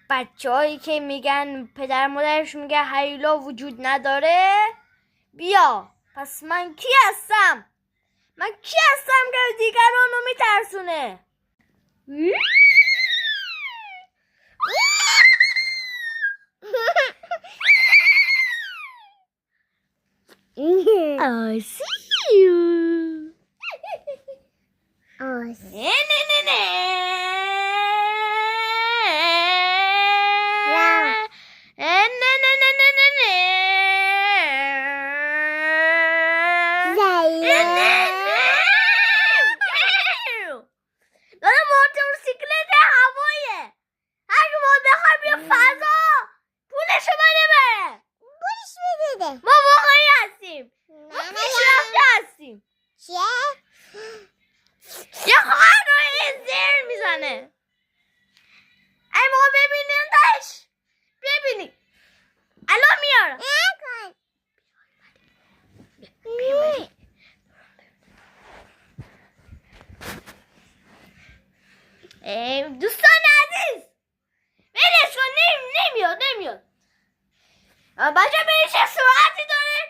بچه‌هایی که میگن پدر مادرش میگه هیولا وجود نداره، بیا پس من کی هستم؟ من کی هستم که دیگران رو میترسونه؟ I see you. دارم موتورسیکلت هوایه. اگه ما بخوایم بیا فضا پولشو بده بره. پولش بده. ما واقعی هستیم. ما پیشرفته هستیم. چه؟ یه خواهر رو زیر میزنه. ای ما ببینیمش. ببینی الان میارم. دوستان عزیز ولش کن، نمیاد بچه ببین چه سرعتی داره.